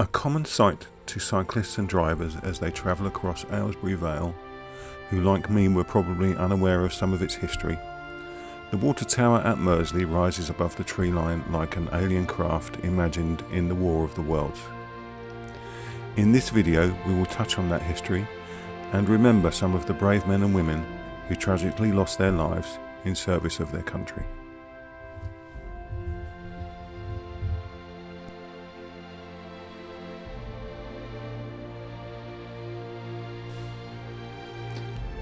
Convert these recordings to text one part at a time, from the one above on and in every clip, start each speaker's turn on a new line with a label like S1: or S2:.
S1: common sight to cyclists and drivers as they travel across Aylesbury Vale, who like me were probably unaware of some of its history, the water tower at Mursley rises above the tree line like an alien craft imagined in the War of the Worlds. In this video we will touch on that history and remember some of the brave men and women who tragically lost their lives in service of their country.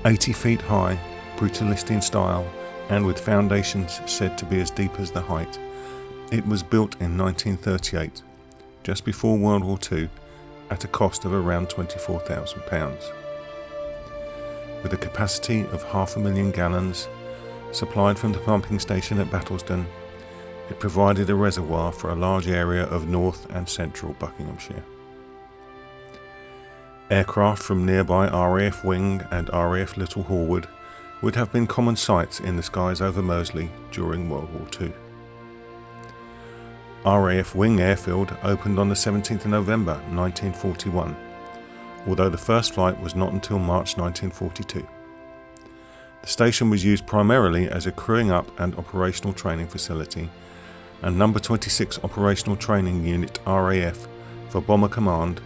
S1: "80 feet high, brutalist in style, and with foundations said to be as deep as the height, it was built in 1938, just before World War II, at a cost of around £24,000. With a capacity of 500,000 gallons, supplied from the pumping station at Battleston, it provided a reservoir for a large area of north and central Buckinghamshire. Aircraft from nearby RAF Wing and RAF Little Horwood would have been common sights in the skies over Mursley during World War II. RAF Wing Airfield opened on the 17th of November 1941, although the first flight was not until March 1942. The station was used primarily as a crewing up and operational training facility, and No. 26 Operational Training Unit RAF for Bomber Command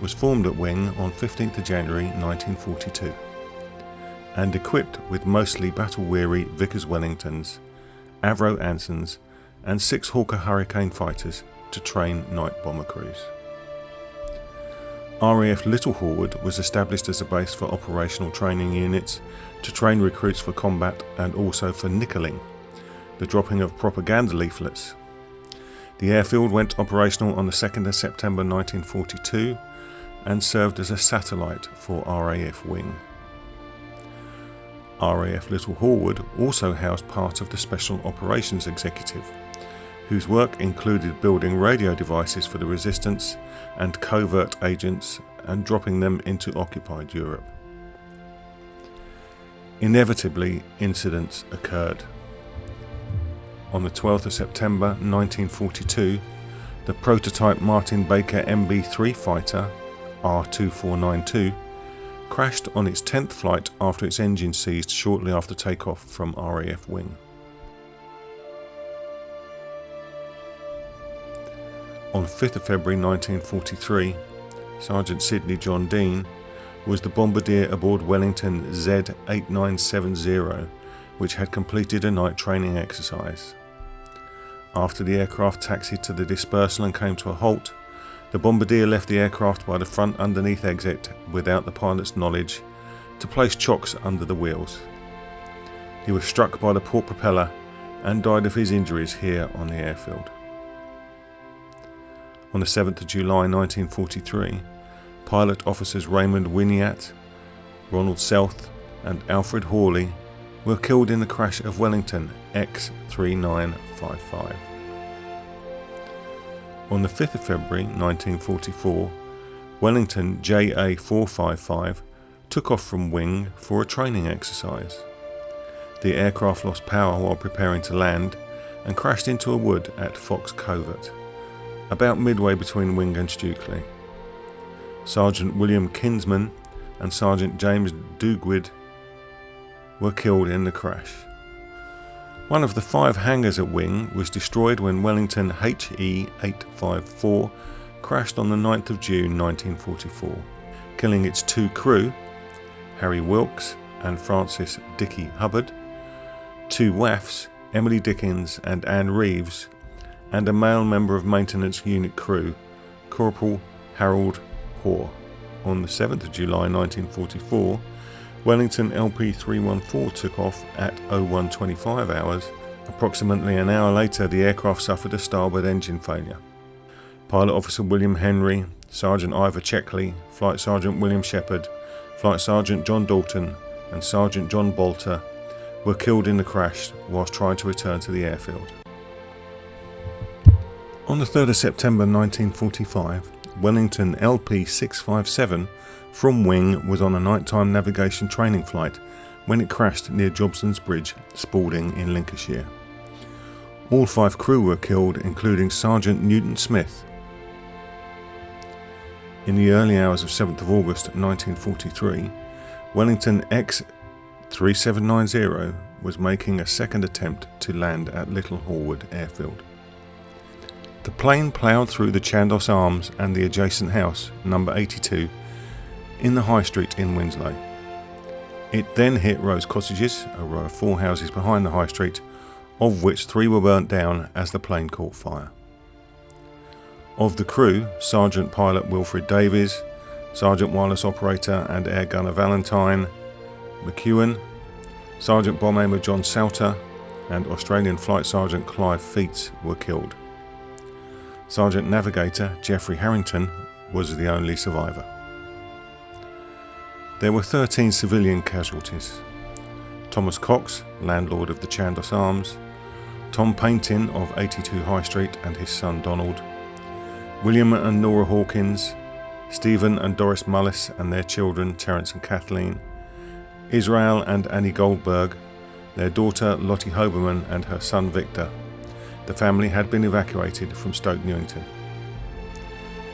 S1: was formed at Wing on 15th of January 1942 and equipped with mostly battle-weary Vickers Wellingtons, Avro Ansons and 6 Hawker Hurricane fighters to train night bomber crews. RAF Little Horwood was established as a base for operational training units to train recruits for combat and also for nickelling, the dropping of propaganda leaflets. The airfield went operational on the 2nd of September 1942 and served as a satellite for RAF Wing. RAF Little Horwood also housed part of the Special Operations Executive, whose work included building radio devices for the resistance and covert agents and dropping them into occupied Europe. Inevitably, incidents occurred. On the 12th of September 1942, the prototype Martin Baker MB-3 fighter, R2492, crashed on its 10th flight after its engine seized shortly after takeoff from RAF Wing. On 5th of February 1943, Sergeant Sidney John Dean was the bombardier aboard Wellington Z8970, which had completed a night training exercise. After the aircraft taxied to the dispersal and came to a halt, the bombardier left the aircraft by the front underneath exit without the pilot's knowledge to place chocks under the wheels. He was struck by the port propeller and died of his injuries here on the airfield. On the 7th of July 1943, pilot officers Raymond Winiat, Ronald South and Alfred Hawley were killed in the crash of Wellington X3955. On the 5th of February 1944, Wellington JA455 took off from Wing for a training exercise. The aircraft lost power while preparing to land and crashed into a wood at Fox Covert, about midway between Wing and Stukely. Sergeant William Kinsman and Sergeant James Dugwid were killed in the crash. One of the 5 hangars at Wing was destroyed when Wellington HE854 crashed on the 9th of June 1944, killing its 2 crew, Harry Wilkes and Francis Dickey Hubbard, 2 WAFs, Emily Dickens and Anne Reeves, and a male member of maintenance unit crew, Corporal Harold Hoare. On the 7th of July 1944, Wellington LP314 took off at 0125 hours. Approximately an hour later, the aircraft suffered a starboard engine failure. Pilot Officer William Henry, Sergeant Ivor Checkley, Flight Sergeant William Shepherd, Flight Sergeant John Dalton and Sergeant John Bolter were killed in the crash whilst trying to return to the airfield. On the 3rd of September 1945, Wellington LP657 from Wing was on a nighttime navigation training flight when it crashed near Jobson's Bridge, Spalding in Lincolnshire. All 5 crew were killed, including Sergeant Newton Smith. In the early hours of 7th of August 1943, Wellington X-3790 was making a second attempt to land at Little Horwood airfield. The plane ploughed through the Chandos Arms and the adjacent house, number 82, in the High Street in Winslow. It then hit Rose Cottages, a row of 4 houses behind the High Street, of which 3 were burnt down as the plane caught fire. Of the crew, Sergeant Pilot Wilfred Davies, Sergeant Wireless Operator and Air Gunner Valentine McEwen, Sergeant Bomb Aimer John Salter, and Australian Flight Sergeant Clive Feats were killed. Sergeant Navigator Geoffrey Harrington was the only survivor. There were 13 civilian casualties. Thomas Cox, landlord of the Chandos Arms, Tom Paintin of 82 High Street and his son Donald, William and Nora Hawkins, Stephen and Doris Mullis and their children Terence and Kathleen, Israel and Annie Goldberg, their daughter Lottie Hoberman and her son Victor. The family had been evacuated from Stoke Newington.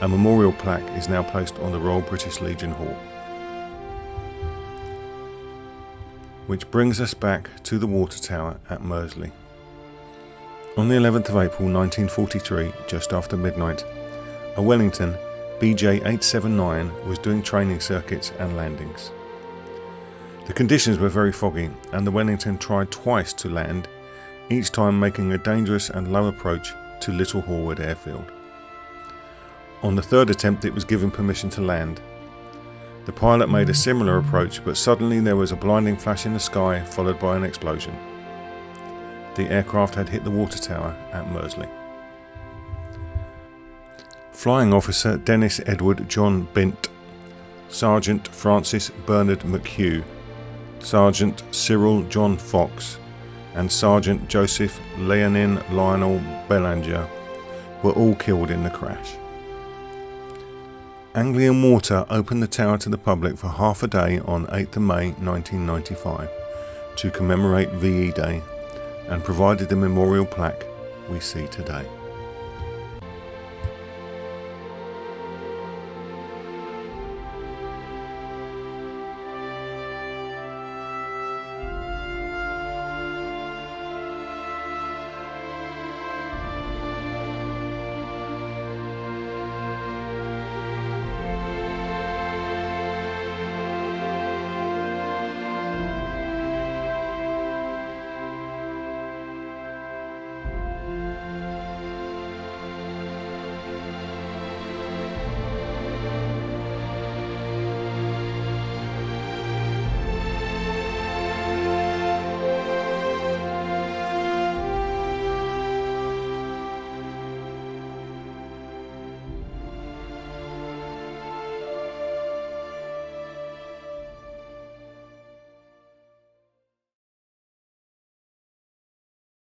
S1: A memorial plaque is now placed on the Royal British Legion Hall. Which brings us back to the water tower at Mursley. On the 11th of April 1943, just after midnight, a Wellington BJ-879 was doing training circuits and landings. The conditions were very foggy and the Wellington tried twice to land, each time making a dangerous and low approach to Little Horwood airfield. On the third attempt it was given permission to land. The pilot made a similar approach, but suddenly there was a blinding flash in the sky followed by an explosion. The aircraft had hit the water tower at Mursley. Flying Officer Dennis Edward John Bint, Sergeant Francis Bernard McHugh, Sergeant Cyril John Fox, and Sergeant Joseph Leonin Lionel Belanger were all killed in the crash. Anglian Water opened the tower to the public for half a day on 8th of May 1995 to commemorate VE Day and provided the memorial plaque we see today.